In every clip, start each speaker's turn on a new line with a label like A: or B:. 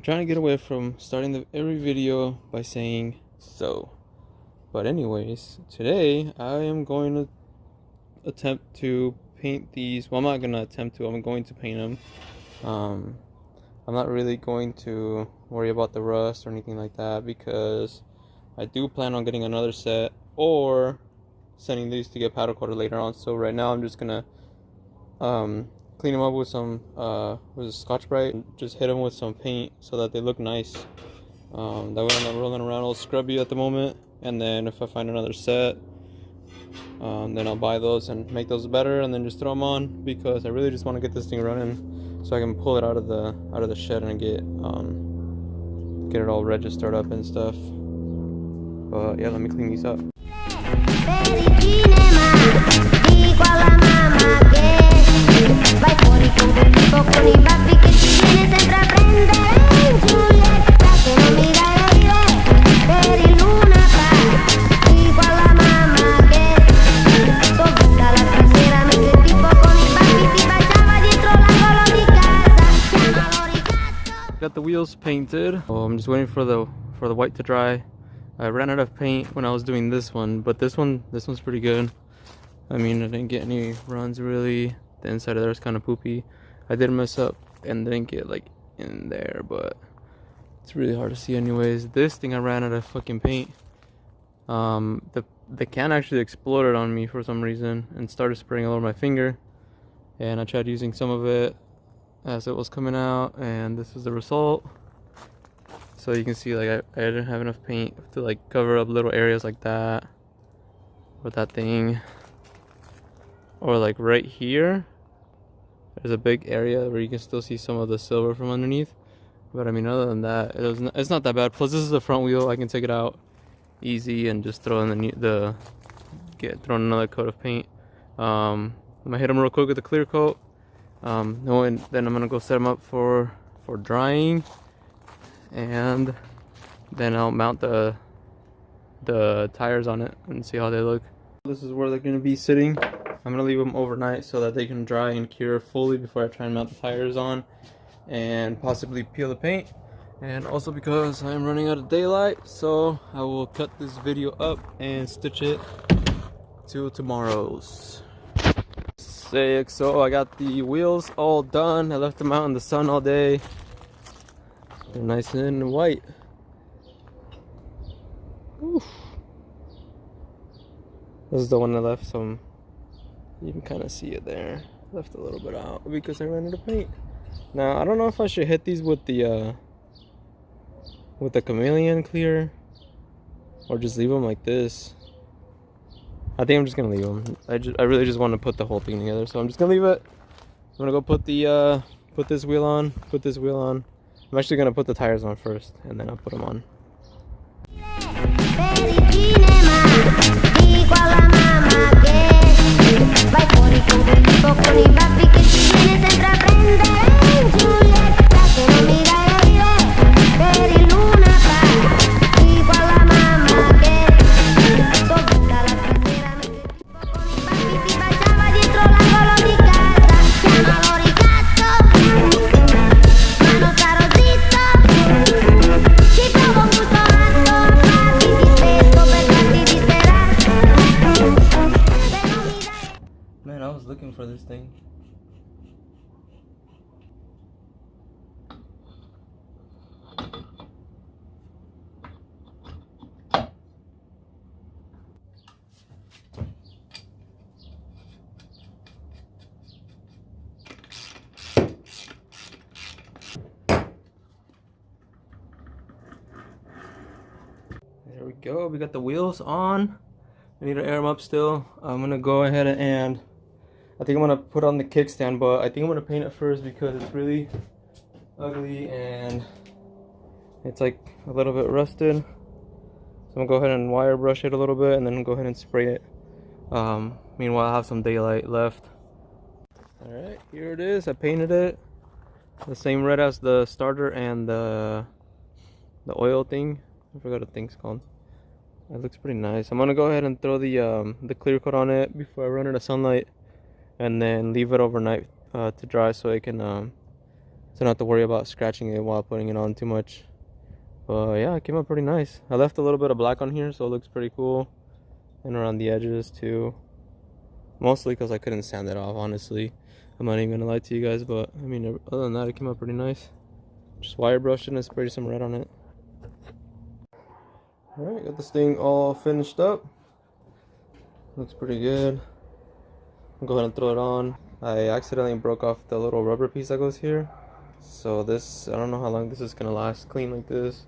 A: trying to get away from starting every video by saying so. But anyways, today I am going to attempt to paint these. Well, I'm not going to attempt to. I'm going to paint them. I'm not really going to worry about the rust or anything like that because I do plan on getting another set or sending these to get powder coated later on. So right now I'm just going to clean them up with some with Scotch-Brite. Just hit them with some paint so that they look nice. That way I'm not rolling around all scrubby at the moment. And then if I find another set, then I'll buy those and make those better, and then just throw them on because I really just want to get this thing running so I can pull it out of the shed and get it all registered up and stuff. But yeah, let me clean these up. Got the wheels painted. Oh, I'm just waiting for the white to dry. I ran out of paint when I was doing this one, but this one's pretty good. I mean, I didn't get any runs really. The inside of there is kind of poopy. I did mess up and didn't get like in there, but it's really hard to see anyways. This thing I ran out of fucking paint. The can actually exploded on me for some reason and started spraying all over my finger. And I tried using some of it as it was coming out, and this is the result. So you can see like I didn't have enough paint to like cover up little areas like that with that thing, or like right here there's a big area where you can still see some of the silver from underneath. But I mean, other than that, it's not that bad. Plus this is the front wheel. I can take it out easy and just throw in throw in another coat of paint. I'm gonna hit them real quick with a clear coat. Then I'm gonna go set them up for drying, and then I'll mount the tires on it and see how they look. This is where they're gonna be sitting. I'm gonna leave them overnight so that they can dry and cure fully before I try and mount the tires on and possibly peel the paint. And also because I'm running out of daylight, so I will cut this video up and stitch it till tomorrow's. So I got the wheels all done. I left them out in the sun all day. They're nice and white. Oof. This is the one I left some. You can kind of see it there. Left a little bit out because I ran out of paint. Now I don't know if I should hit these with the chameleon clear or just leave them like this. I think I'm just gonna leave them. I really just want to put the whole thing together, so I'm just gonna leave it. I'm gonna go put this wheel on. I'm actually gonna put the tires on first, and then I'll put them on. Man, I was looking for this thing. There we go. We got the wheels on. I need to air them up still. I'm gonna go ahead and I think I'm gonna put on the kickstand, but I think I'm gonna paint it first because it's really ugly and it's like a little bit rusted. So I'm gonna go ahead and wire brush it a little bit and then go ahead and spray it. Meanwhile, I have some daylight left. Alright, here it is. I painted it the same red as the starter and the oil thing. I forgot what the thing's called. It looks pretty nice. I'm gonna go ahead and throw the clear coat on it before I run into sunlight, and then leave it overnight to dry so it can so not have to worry about scratching it while putting it on too much. But yeah, it came out pretty nice. I left a little bit of black on here, so it looks pretty cool, and around the edges too. Mostly because I couldn't sand it off, honestly. I'm not even gonna lie to you guys, but I mean, other than that, it came out pretty nice. Just wire brushed it and sprayed some red on it. Alright, got this thing all finished up. Looks pretty good. I'll go ahead and throw it on. I accidentally broke off the little rubber piece that goes here. So this, I don't know how long this is gonna last clean like this.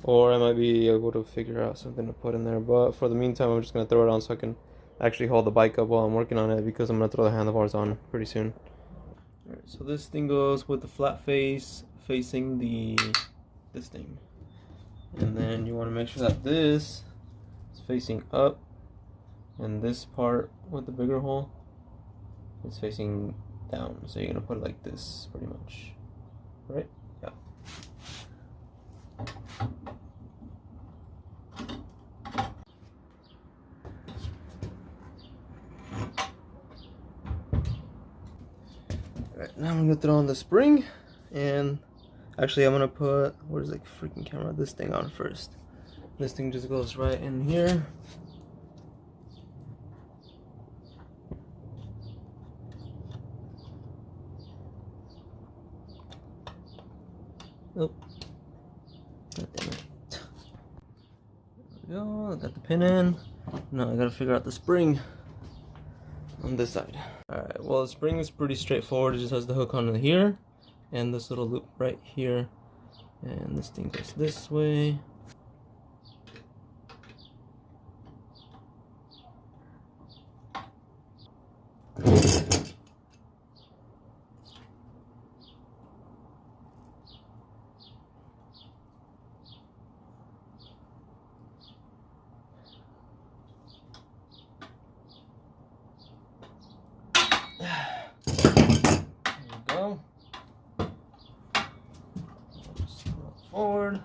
A: Or I might be able to figure out something to put in there. But for the meantime, I'm just gonna throw it on so I can actually hold the bike up while I'm working on it, because I'm gonna throw the handlebars on pretty soon. Alright, so this thing goes with the flat face facing this thing. And then you want to make sure that this is facing up, and this part with the bigger hole is facing down. So you're gonna put it like this, pretty much, right? Yeah. Alright, now I'm gonna throw on the spring, and actually I'm gonna put, where's the freaking camera? This thing on first. This thing just goes right in here. Oh, God damn it. There we go, I got the pin in. Now I gotta figure out the spring on this side. Alright, well, the spring is pretty straightforward. It just has the hook on here and this little loop right here. And this thing goes this way. Forward.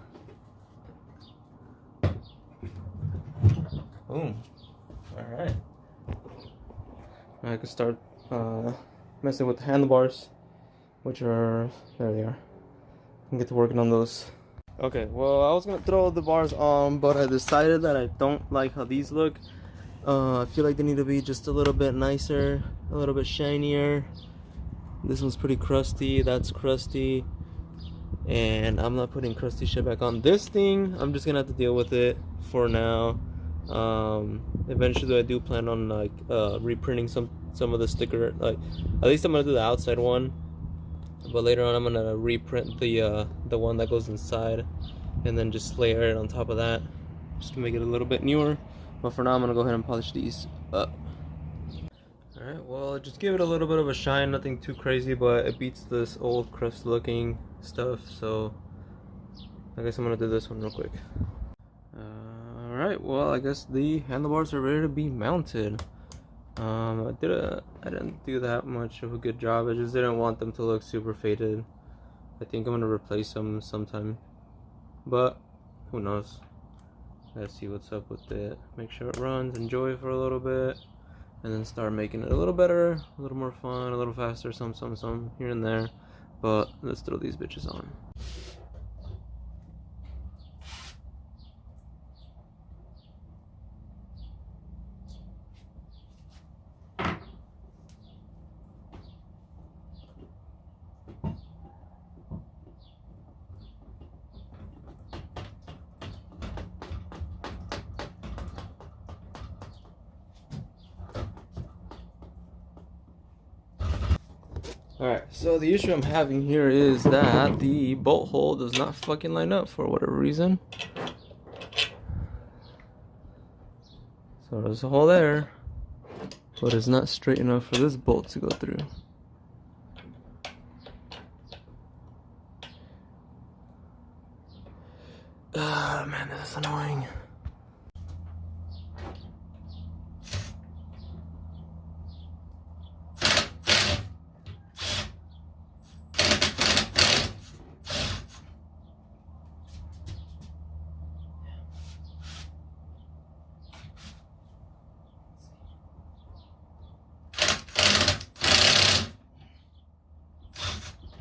A: Boom. Alright. I can start messing with the handlebars, which are, there they are. I can get to working on those. Okay, well, I was gonna throw the bars on, but I decided that I don't like how these look. I feel like they need to be just a little bit nicer, a little bit shinier. This one's pretty crusty, that's crusty. And I'm not putting crusty shit back on this thing. I'm just gonna have to deal with it for now. Eventually I do plan on like reprinting some of the sticker, like at least I'm gonna do the outside one, but later on I'm gonna reprint the one that goes inside and then just layer it on top of that just to make it a little bit newer. But for now I'm gonna go ahead and polish these up. Alright, well, just give it a little bit of a shine, nothing too crazy, but it beats this old crust looking stuff, so I guess I'm gonna do this one real quick. Alright, well, I guess the handlebars are ready to be mounted. I didn't do that much of a good job. I just didn't want them to look super faded. I think I'm gonna replace them sometime, but who knows. Let's see what's up with it. Make sure it runs, enjoy it for a little bit, and then start making it a little better, a little more fun, a little faster, some here and there. But let's throw these bitches on. Alright, so the issue I'm having here is that the bolt hole does not fucking line up for whatever reason. So there's a hole there, but it's not straight enough for this bolt to go through. Ah, man, this is annoying.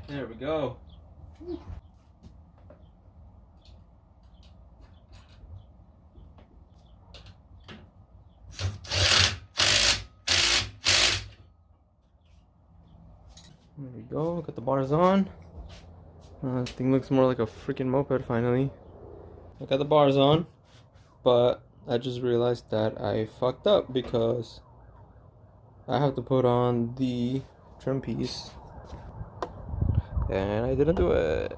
A: There we go. There we go, got the bars on. This thing looks more like a freaking moped finally. I got the bars on, but I just realized that I fucked up because I have to put on the trim piece and I didn't do it.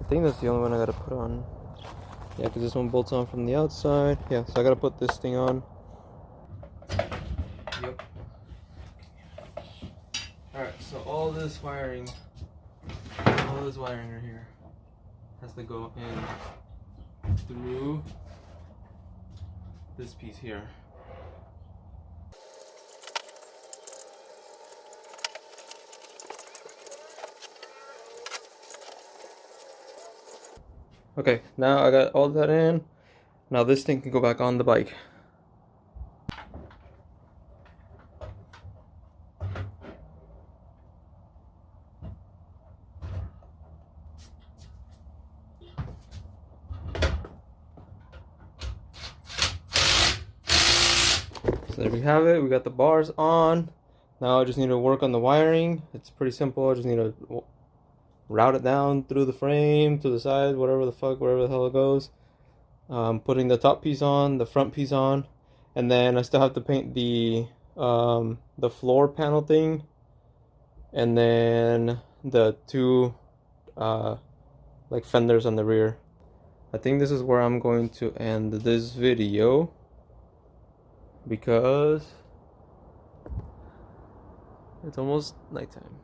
A: I think that's the only one I gotta put on. Yeah, because this one bolts on from the outside. Yeah, so I gotta put this thing on. Yep. Alright, so all this wiring right here has to go in through this piece here. Okay, now I got all that in. Now this thing can go back on the bike. So there we have it. We got the bars on. Now I just need to work on the wiring. It's pretty simple. I just need to route it down through the frame, to the side, whatever the hell it goes. Putting the top piece on, the front piece on, and then I still have to paint the floor panel thing, and then the two like fenders on the rear. I think this is where I'm going to end this video because it's almost nighttime.